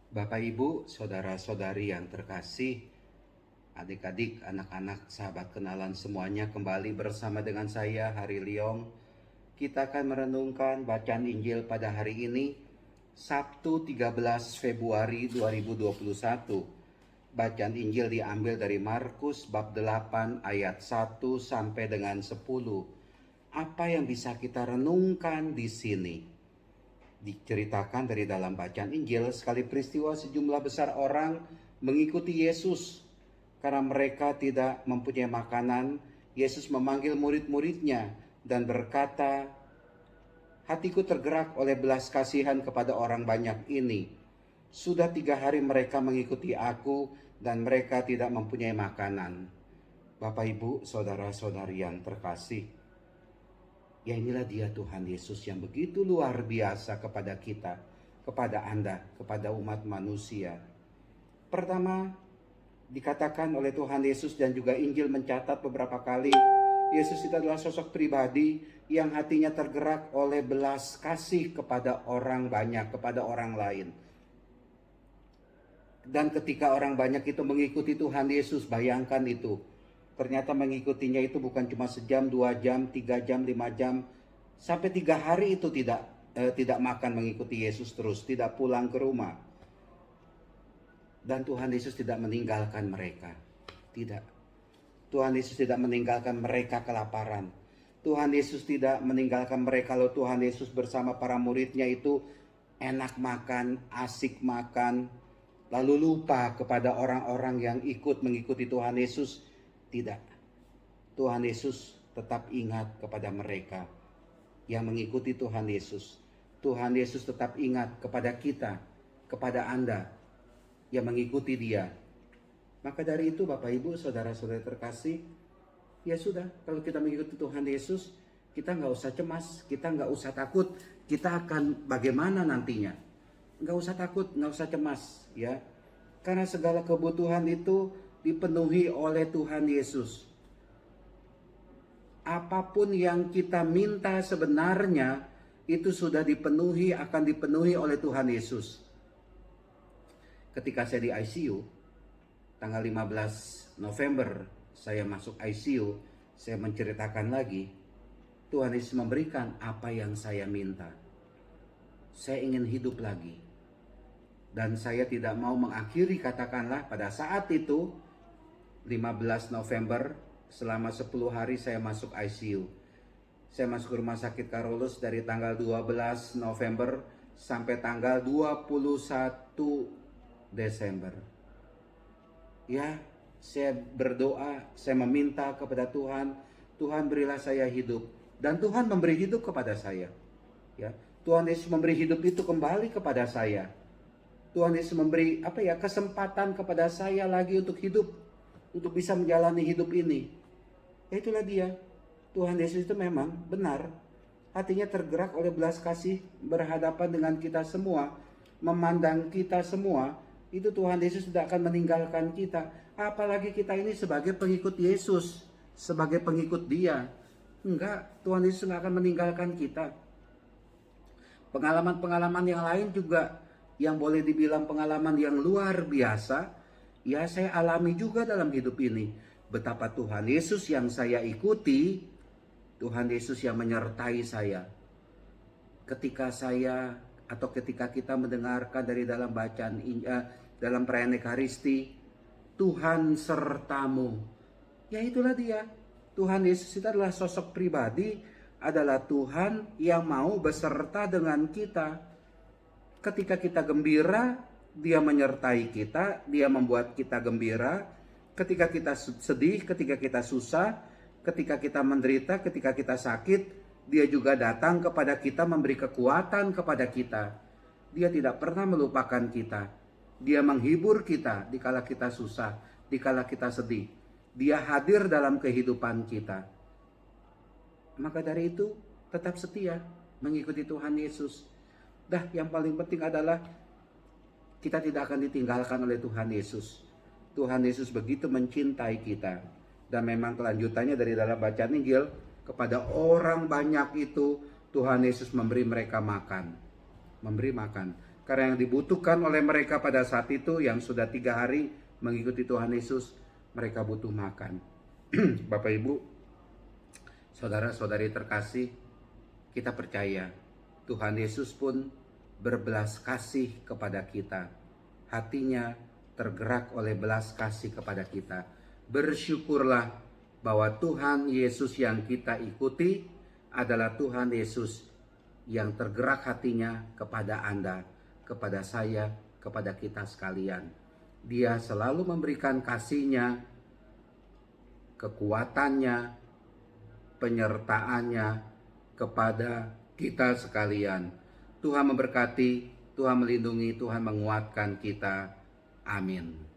Bapak, Ibu, saudara-saudari yang terkasih, adik-adik, anak-anak, sahabat kenalan semuanya, kembali bersama dengan saya, Hari Liong. Kita akan merenungkan bacaan Injil pada hari ini, Sabtu 13 Februari 2021. Bacaan Injil diambil dari Markus bab 8 ayat 1 sampai dengan 10. Apa yang bisa kita renungkan di sini? Diceritakan dari dalam bacaan Injil, sekali peristiwa sejumlah besar orang mengikuti Yesus. Karena mereka tidak mempunyai makanan, Yesus memanggil murid-muridnya dan berkata, "Hatiku tergerak oleh belas kasihan kepada orang banyak ini. Sudah 3 hari mereka mengikuti aku dan mereka tidak mempunyai makanan." Bapak, Ibu, saudara-saudari yang terkasih, ya inilah dia Tuhan Yesus yang begitu luar biasa kepada kita, kepada Anda, kepada umat manusia. Pertama, dikatakan oleh Tuhan Yesus dan juga Injil mencatat beberapa kali, Yesus itu adalah sosok pribadi yang hatinya tergerak oleh belas kasih kepada orang banyak, kepada orang lain. Dan ketika orang banyak itu mengikuti Tuhan Yesus, bayangkan itu. Ternyata mengikutinya itu bukan cuma sejam, 2 jam, 3 jam, 5 jam. Sampai 3 hari itu tidak makan mengikuti Yesus terus, tidak pulang ke rumah. Dan Tuhan Yesus tidak meninggalkan mereka. Tidak. Tuhan Yesus tidak meninggalkan mereka kelaparan. Tuhan Yesus tidak meninggalkan mereka kalau Tuhan Yesus bersama para muridnya itu enak makan, asik makan, lalu lupa kepada orang-orang yang ikut mengikuti Tuhan Yesus. Tidak. Tuhan Yesus tetap ingat kepada mereka yang mengikuti Tuhan Yesus. Tuhan Yesus tetap ingat kepada kita, kepada Anda yang mengikuti Dia. Maka dari itu Bapak, Ibu, saudara-saudari terkasih, ya sudah, kalau kita mengikuti Tuhan Yesus, kita nggak usah cemas, kita nggak usah takut, kita akan bagaimana nantinya. Nggak usah takut, nggak usah cemas, ya. Karena segala kebutuhan itu dipenuhi oleh Tuhan Yesus. Apapun yang kita minta sebenarnya itu sudah dipenuhi, akan dipenuhi oleh Tuhan Yesus. Ketika saya di ICU, tanggal 15 November saya masuk ICU, saya menceritakan lagi, Tuhan Yesus memberikan apa yang saya minta. Saya ingin hidup lagi. Dan saya tidak mau mengakhiri, katakanlah pada saat itu 15 November, selama 10 hari saya masuk ICU. Saya masuk rumah sakit Carolus dari tanggal 12 November sampai tanggal 21 Desember. Ya, saya berdoa, saya meminta kepada Tuhan, Tuhan berilah saya hidup. Dan Tuhan memberi hidup kepada saya. Ya, Tuhan Yesus memberi hidup itu kembali kepada saya. Tuhan Yesus memberi kesempatan kepada saya lagi untuk hidup, untuk bisa menjalani hidup ini. Itulah dia. Tuhan Yesus itu memang benar. Hatinya tergerak oleh belas kasih, berhadapan dengan kita semua, memandang kita semua. Itu Tuhan Yesus tidak akan meninggalkan kita. Apalagi kita ini sebagai pengikut Yesus, sebagai pengikut Dia. Enggak, Tuhan Yesus tidak akan meninggalkan kita. Pengalaman-pengalaman yang lain juga, yang boleh dibilang pengalaman yang luar biasa, ya saya alami juga dalam hidup ini. Betapa Tuhan Yesus yang saya ikuti, Tuhan Yesus yang menyertai saya. Ketika kita mendengarkan dari dalam bacaan dalam perayaan Ekaristi, Tuhan sertamu. Ya itulah dia. Tuhan Yesus itu adalah sosok pribadi, adalah Tuhan yang mau beserta dengan kita. Ketika kita gembira, Dia menyertai kita, Dia membuat kita gembira. Ketika kita sedih, ketika kita susah, ketika kita menderita, ketika kita sakit, Dia juga datang kepada kita, memberi kekuatan kepada kita. Dia tidak pernah melupakan kita. Dia menghibur kita dikala kita susah, dikala kita sedih. Dia hadir dalam kehidupan kita. Maka dari itu, tetap setia mengikuti Tuhan Yesus. Yang paling penting adalah kita tidak akan ditinggalkan oleh Tuhan Yesus. Tuhan Yesus begitu mencintai kita. Dan memang kelanjutannya dari dalam bacaan Injil, kepada orang banyak itu Tuhan Yesus memberi mereka makan. Memberi makan. Karena yang dibutuhkan oleh mereka pada saat itu yang sudah 3 hari mengikuti Tuhan Yesus, mereka butuh makan. Bapak Ibu, saudara-saudari terkasih, kita percaya Tuhan Yesus pun berbelas kasih kepada kita. Hatinya tergerak oleh belas kasih kepada kita. Bersyukurlah bahwa Tuhan Yesus yang kita ikuti adalah Tuhan Yesus yang tergerak hatinya kepada Anda, kepada saya, kepada kita sekalian. Dia selalu memberikan kasih-Nya, kekuatannya, penyertaannya kepada kita sekalian. Tuhan memberkati, Tuhan melindungi, Tuhan menguatkan kita. Amin.